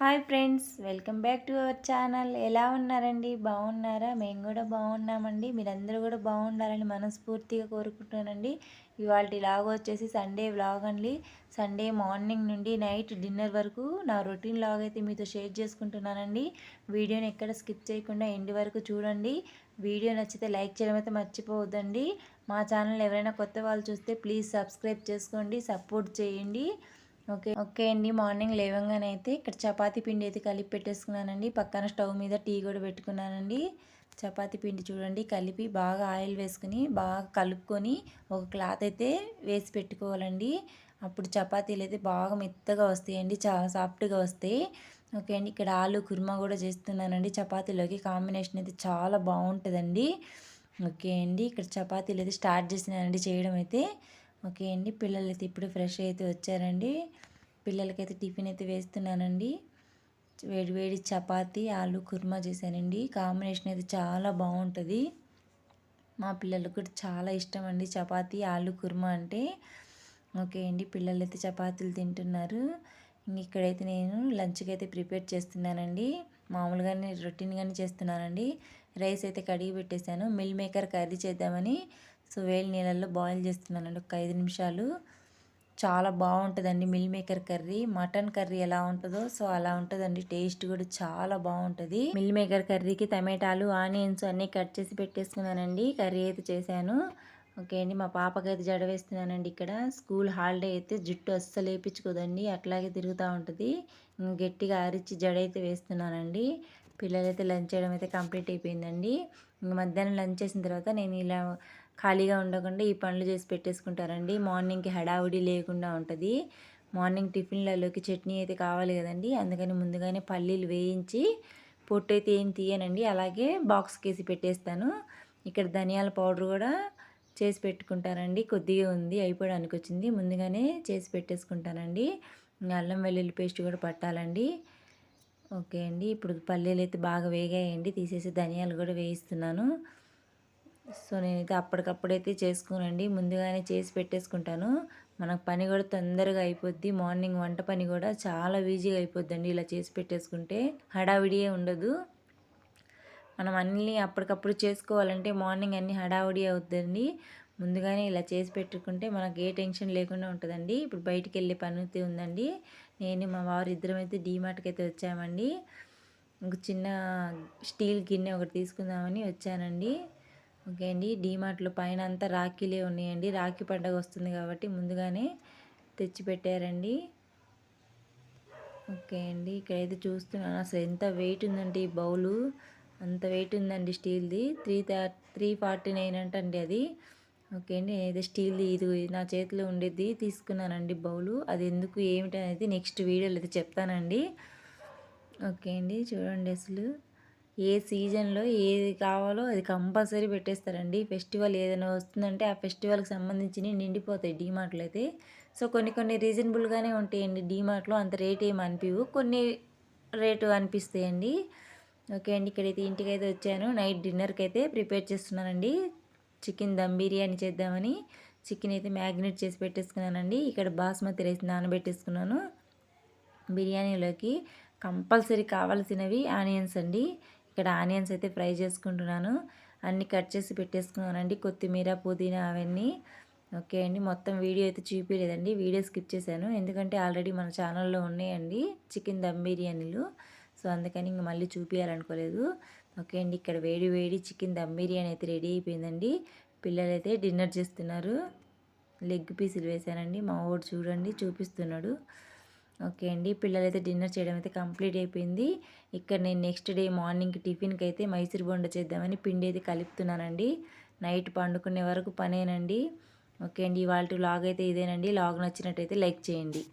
Hi friends, welcome back to our channel. ఎలా ఉన్నారండి? బాగున్నారా? మేము కూడా బాగున్నామండి. మీరందరూ కూడా బాగుండాలని మనస్ఫూర్తిగా కోరుకుంటున్నానండి. ఇవాళ లాగ్ వచ్చేసి సండే వ్లాగ్ అండి. సండే మార్నింగ్ నుండి నైట్ డిన్నర్ వరకు నా రొటీన్ లాగ్ అయితే మీతో షేర్ చేసుకుంటున్నానండి. వీడియోని ఎక్కడ స్కిప్ చేయకుండా ఎండ్ వరకు చూడండి. వీడియో నచ్చితే లైక్ చేయడం అయితే మర్చిపోవద్దండి. మా ఛానల్ ఎవరైనా కొత్త వాళ్ళు చూస్తే ప్లీజ్ సబ్స్క్రైబ్ చేసుకోండి, సపోర్ట్ చేయండి. ఓకే అండి. మార్నింగ్ లేవగానే అయితే ఇక్కడ చపాతీ పిండి అయితే కలిపి పెట్టేసుకున్నానండి. పక్కన స్టవ్ మీద టీ కూడా పెట్టుకున్నానండి. చపాతీ పిండి చూడండి కలిపి బాగా ఆయిల్ వేసుకుని బాగా కలుపుకొని ఒక క్లాత్ అయితే వేసి పెట్టుకోవాలండి. అప్పుడు చపాతీలు అయితే బాగా మెత్తగా వస్తాయండి, చాలా సాఫ్ట్గా వస్తాయి. ఓకే అండి. ఇక్కడ ఆలు కుర్మా కూడా చేస్తున్నానండి. చపాతీలోకి కాంబినేషన్ అయితే చాలా బాగుంటుందండి. ఓకే అండి. ఇక్కడ చపాతీలు అయితే స్టార్ట్ చేసినానండి చేయడం అయితే. ఓకే అండి. పిల్లలు అయితే ఇప్పుడు ఫ్రెష్ అయితే వచ్చారండి. పిల్లలకైతే టిఫిన్ అయితే వేస్తున్నానండి. వేడి వేడి చపాతీ ఆలు కుర్మా చేశానండి. కాంబినేషన్ అయితే చాలా బాగుంటుంది. మా పిల్లలకు కూడా చాలా ఇష్టం అండి చపాతీ ఆలు కుర్మా అంటే. ఓకే అండి. పిల్లలు అయితే చపాతీలు తింటున్నారు. ఇక్కడైతే నేను లంచ్కి అయితే ప్రిపేర్ చేస్తున్నానండి. మామూలుగానే రొటీన్గానే చేస్తున్నానండి. రైస్ అయితే కడిగి పెట్టేశాను. మిల్ మేకర్ కర్రీ చేద్దామని వేడి నీళ్ళల్లో బాయిల్ చేస్తున్నానండి ఒక 5 నిమిషాలు. చాలా బాగుంటుందండి meal maker curry. Mutton curry ఎలా ఉంటుందో అలా ఉంటుందండి. టేస్ట్ కూడా చాలా బాగుంటుంది. మిల్ మేకర్ కర్రీకి టమాటాలు ఆనియన్స్ అన్నీ కట్ చేసి పెట్టేసుకున్నానండి. కర్రీ అయితే చేశాను. ఓకే అండి. మా పాపకైతే జడ వేస్తున్నానండి. ఇక్కడ స్కూల్ హాలిడే అయితే జుట్టు అస్సలు వేయించుకోదండి, అట్లాగే తిరుగుతూ ఉంటుంది. గట్టిగా అరిచి జడ అయితే వేస్తున్నానండి. పిల్లలైతే లంచ్ చేయడం అయితే కంప్లీట్ అయిపోయిందండి. మధ్యాహ్నం లంచ్ చేసిన తర్వాత నేను ఇలా ఖాళీగా ఉండకుండా ఈ పనులు చేసి పెట్టేసుకుంటారండి. మార్నింగ్కి హడావుడి లేకుండా ఉంటుంది. మార్నింగ్ టిఫిన్లలోకి చట్నీ అయితే కావాలి కదండి, అందుకని ముందుగానే పల్లీలు వేయించి పొట్టు అయితే ఏం తీయనండి, అలాగే బాక్స్కి వేసి పెట్టేస్తాను. ఇక్కడ ధనియాల పౌడర్ కూడా చేసి పెట్టుకుంటానండి. కొద్దిగా ఉంది, అయిపోవడానికి వచ్చింది, ముందుగానే చేసి పెట్టేసుకుంటానండి. అల్లం వెల్లుల్లి పేస్ట్ కూడా పట్టాలండి. ఓకే అండి. ఇప్పుడు పల్లీలు అయితే బాగా వేగాయండి, తీసేసి ధనియాలు కూడా వేయిస్తున్నాను. నేనైతే అప్పటికప్పుడైతే చేసుకోనండి, ముందుగానే చేసి పెట్టేసుకుంటాను. మనకు పని కూడా తొందరగా అయిపోద్ది. మార్నింగ్ వంట పని కూడా చాలా ఈజీగా అయిపోద్దండి ఇలా చేసి పెట్టేసుకుంటే. హడావిడియే ఉండదు. మనం అన్నీ అప్పటికప్పుడు చేసుకోవాలంటే మార్నింగ్ అన్నీ హడావిడి అవుతుందండి. ముందుగానే ఇలా చేసి పెట్టుకుంటే మనకు ఏ టెన్షన్ లేకుండా ఉంటుందండి. ఇప్పుడు బయటికి వెళ్ళే పని అయితే ఉందండి. నేను మా వారు ఇద్దరం అయితే డీమార్ట్కి అయితే వచ్చామండి. ఒక చిన్న స్టీల్ గిన్నె ఒకటి తీసుకుందామని వచ్చానండి. ఓకే అండి. డీమార్ట్లో పైన అంతా రాఖీలే ఉన్నాయండి. రాఖీ పండుగ వస్తుంది కాబట్టి ముందుగానే తెచ్చిపెట్టారండి. ఓకే అండి. ఇక్కడైతే చూస్తున్నాను, అసలు ఎంత వెయిట్ ఉందంటే ఈ బౌలు, అంత వెయిట్ ఉందండి స్టీల్ది. 349 అంటండి అది. ఓకే అండి. నేనైతే స్టీల్ది ఇది నా చేతిలో ఉండేది తీసుకున్నానండి బౌలు. అది ఎందుకు ఏమిటి అనేది నెక్స్ట్ వీడియోలో అయితే చెప్తానండి. ఓకే అండి. చూడండి, అసలు ఏ సీజన్లో ఏది కావాలో అది కంపల్సరీ పెట్టేస్తారండి. ఫెస్టివల్ ఏదైనా వస్తుందంటే ఆ ఫెస్టివల్కి సంబంధించినవి నిండిపోతాయి డీమార్ట్లో అయితే. కొన్ని రీజనబుల్గానే ఉంటాయండి డీమార్ట్లో, అంత రేట్ ఏమి అనిపివు, కొన్ని రేటు అనిపిస్తాయండి. ఓకే అండి. ఇక్కడైతే ఇంటికైతే వచ్చాను. నైట్ డిన్నర్కి అయితే ప్రిపేర్ చేస్తున్నానండి. చికెన్ దమ్ బిర్యానీ చేద్దామని చికెన్ అయితే మ్యాగ్నేట్ చేసి పెట్టేసుకున్నానండి. ఇక్కడ బాస్మతి రైస్ నానబెట్టేసుకున్నాను. బిర్యానీలోకి కంపల్సరీ కావాల్సినవి ఆనియన్స్ అండి. ఇక్కడ ఆనియన్స్ అయితే ఫ్రై చేసుకుంటున్నాను. అన్నీ కట్ చేసి పెట్టేసుకున్నానండి, కొత్తిమీర పుదీనా అవన్నీ. ఓకే అండి. మొత్తం వీడియో అయితే చూపించలేదండి, వీడియో స్కిప్ చేశాను, ఎందుకంటే ఆల్రెడీ మన ఛానల్లో ఉన్నాయండి చికెన్ దమ్ బిర్యానీలు. అందుకని ఇంక మళ్ళీ చూపించాలనుకోలేదు. ఓకే అండి. ఇక్కడ వేడి వేడి చికెన్ దమ్ బిర్యానీ అయితే రెడీ అయిపోయిందండి. పిల్లలైతే డిన్నర్ చేస్తున్నారు. లెగ్ పీసులు వేశానండి. మా వాడు చూడండి చూపిస్తున్నాడు. ఓకే అండి. పిల్లలైతే డిన్నర్ చేయడం అయితే కంప్లీట్ అయిపోయింది. ఇక్కడ నేను నెక్స్ట్ డే మార్నింగ్ టిఫిన్కి అయితే మైసూర్ బొండ చేద్దామని పిండి అయితే కలుపుతున్నానండి. నైట్ పండుకునే వరకు పనేనండి. ఓకే అండి. ఇవాళ లాగ్ అయితే ఇదేనండి. లాగ్ నచ్చినట్టయితే లైక్ చేయండి.